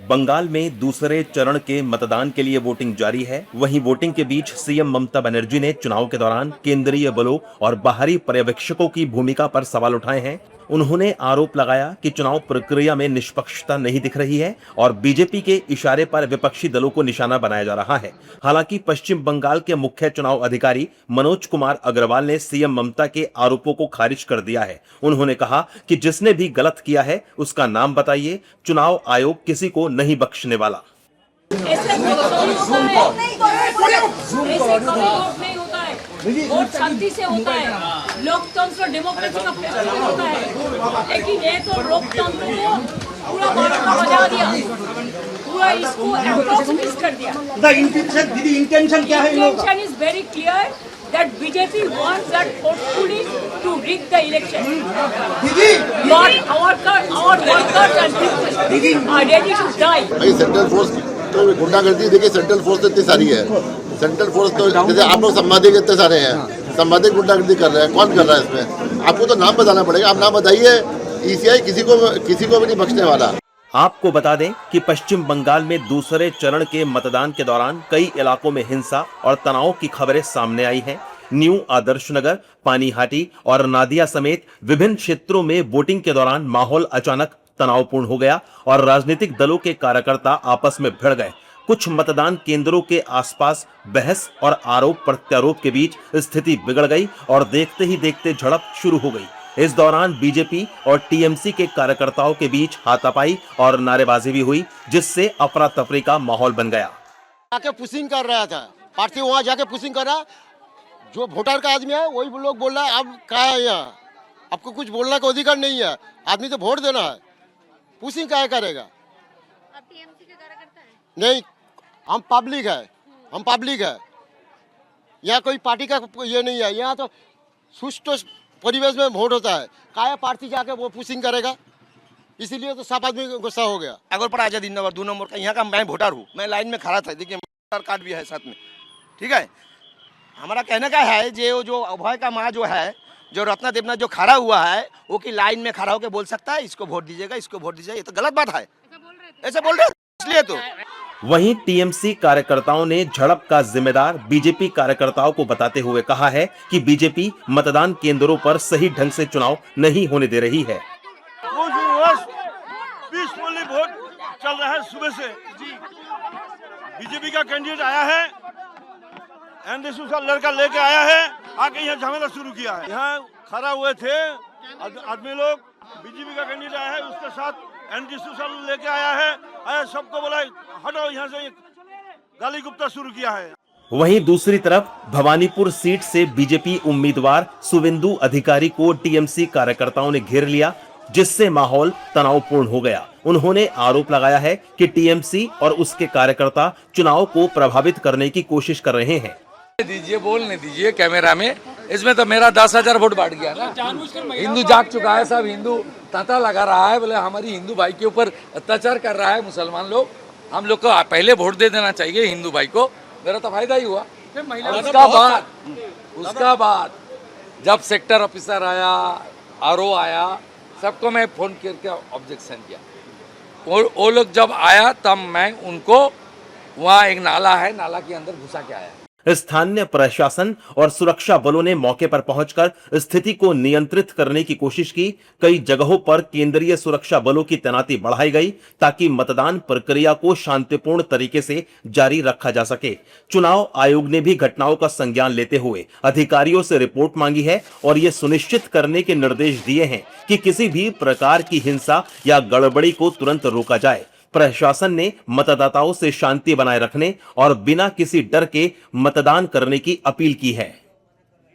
बंगाल में दूसरे चरण के मतदान के लिए वोटिंग जारी है। वहीं वोटिंग के बीच सीएम ममता बनर्जी ने चुनाव के दौरान केंद्रीय बलों और बाहरी पर्यवेक्षकों की भूमिका पर सवाल उठाए हैं। उन्होंने आरोप लगाया कि चुनाव प्रक्रिया में निष्पक्षता नहीं दिख रही है और बीजेपी के इशारे पर विपक्षी दलों को निशाना बनाया जा रहा है। हालांकि पश्चिम बंगाल के मुख्य चुनाव अधिकारी मनोज कुमार अग्रवाल ने सीएम ममता के आरोपों को खारिज कर दिया है। उन्होंने कहा कि जिसने भी गलत किया है उसका नाम बताइए, चुनाव आयोग किसी को नहीं बख्शने वाला। वोट शांति से होता है, लोकतंत्र डेमोक्रेसी का प्रिंसिपल होता है, लेकिन ये तो लोकतंत्र को पूरा बारह बजा दिया, पूरा इसको अप्रोक्स कर दिया। दीदी इंटेंशन क्या है? Intention is very clear that BJP wants that forcefully to rig the election. But our workers and people are ready to die. भाई सेंट्रल फोर्स तो गुंडागर्दी देखिए, सेंट्रल फोर्स तो इतनी सारी है। सेंट्रल फोर्स तो जैसे आप लोग संवादिक इतने सारे हैं, संवादिक गुंडागर्दी कर रहे हैं। कौन कर रहा है इसमें? आपको तो नाम बताना पड़ेगा। आप नाम बताइए। ईसीआई किसी को भी नहीं बख्शने वाला। आपको बता दें कि पश्चिम बंगाल में दूसरे चरण के मतदान के दौरान कई इलाकों में हिंसा और तनाव की खबरें सामने आई हैं। न्यू आदर्श नगर, पानीहाटी और नादिया समेत विभिन्न क्षेत्रों में वोटिंग के दौरान माहौल अचानक तनावपूर्ण हो गया और राजनीतिक दलों के कार्यकर्ता आपस में भिड़ गए। कुछ मतदान केंद्रों के आसपास बहस और आरोप प्रत्यारोप के बीच स्थिति बिगड़ गई और देखते ही देखते झड़प शुरू हो गई। इस दौरान बीजेपी और टीएमसी के कार्यकर्ताओं के बीच हाथापाई और नारेबाजी भी हुई, जिससे अफरा तफरी का माहौल बन गया। जाके पुशिंग कर रहा था पार्टी, वहाँ जाके पुशिंग कर रहा। जो वोटर का आदमी है वही लोग बोल रहा है अब क्या है यहाँ, आपको कुछ बोलने का अधिकार नहीं है। आदमी तो वोट देना है, पुशिंग क्या करेगा? आप टीएमसी के कार्यकर्ता हैं? नहीं, हम पब्लिक है, हम पब्लिक है। यहाँ कोई पार्टी का ये नहीं है। यहाँ तो सुष्ट परिवेश में वोट होता है। काया पार्टी जाके वो पुशिंग करेगा? इसीलिए तो सब आदमी गुस्सा हो गया। अगर पर आजा 2 नंबर का यहाँ का मैं वोटर हूँ, मैं लाइन में खड़ा था। देखिए वोटर कार्ड भी है साथ में, ठीक है। हमारा कहने का है जो अभय का माँ जो है, जो रत्ना देवना जो खड़ा हुआ है, वो की लाइन में खड़ा होकर बोल सकता है इसको वोट दीजिएगा, इसको वोट दीजिएगा। ये तो गलत बात है, ऐसे बोल रहे इसलिए तो। वहीं टीएमसी कार्यकर्ताओं ने झड़प का जिम्मेदार बीजेपी कार्यकर्ताओं को बताते हुए कहा है कि बीजेपी मतदान केंद्रों पर सही ढंग से चुनाव नहीं होने दे रही है। पीसफुली वोट चल रहा है सुबह से। बीजेपी का कैंडिडेट आया है, एनडी सूसा लड़का लेके आया है, आके यहाँ झमेला शुरू किया है। यहाँ खड़ा हुए थे आदमी लोग, बीजेपी का कैंडिडेट आया है, उसके साथ एनडी सूसा लेके आया है, सबको बोला हटो यहाँ से, गाली गुप्ता शुरू किया है। वहीं दूसरी तरफ भवानीपुर सीट से बीजेपी उम्मीदवार शुवेंदु अधिकारी को टीएमसी कार्यकर्ताओं ने घेर लिया, जिससे माहौल तनावपूर्ण हो गया। उन्होंने आरोप लगाया है कि टीएमसी और उसके कार्यकर्ता चुनाव को प्रभावित करने की कोशिश कर रहे हैं। दीजिए, बोलने दीजिए कैमरा में। इसमें तो मेरा 10,000 वोट बांट गया ना। हिंदू जाग चुका है, सब हिंदू तांता लगा रहा है, बोले हमारी हिंदू भाई के ऊपर अत्याचार कर रहा है मुसलमान लोग। हम लोग को पहले वोट दे देना चाहिए हिंदू भाई को, मेरा तो फायदा ही हुआ। उसका बाद जब सेक्टर ऑफिसर आया, आरओ आया, सबको मैं फोन करके ऑब्जेक्शन किया। वो लोग जब आया तब मैं उनको, वहाँ एक नाला है, नाला के अंदर घुसा के आया। स्थानीय प्रशासन और सुरक्षा बलों ने मौके पर पहुंचकर स्थिति को नियंत्रित करने की कोशिश की। कई जगहों पर केंद्रीय सुरक्षा बलों की तैनाती बढ़ाई गई ताकि मतदान प्रक्रिया को शांतिपूर्ण तरीके से जारी रखा जा सके। चुनाव आयोग ने भी घटनाओं का संज्ञान लेते हुए अधिकारियों से रिपोर्ट मांगी है और ये सुनिश्चित करने के निर्देश दिए हैं कि किसी भी प्रकार की हिंसा या गड़बड़ी को तुरंत रोका जाए। प्रशासन ने मतदाताओं से शांति बनाए रखने और बिना किसी डर के मतदान करने की अपील की है।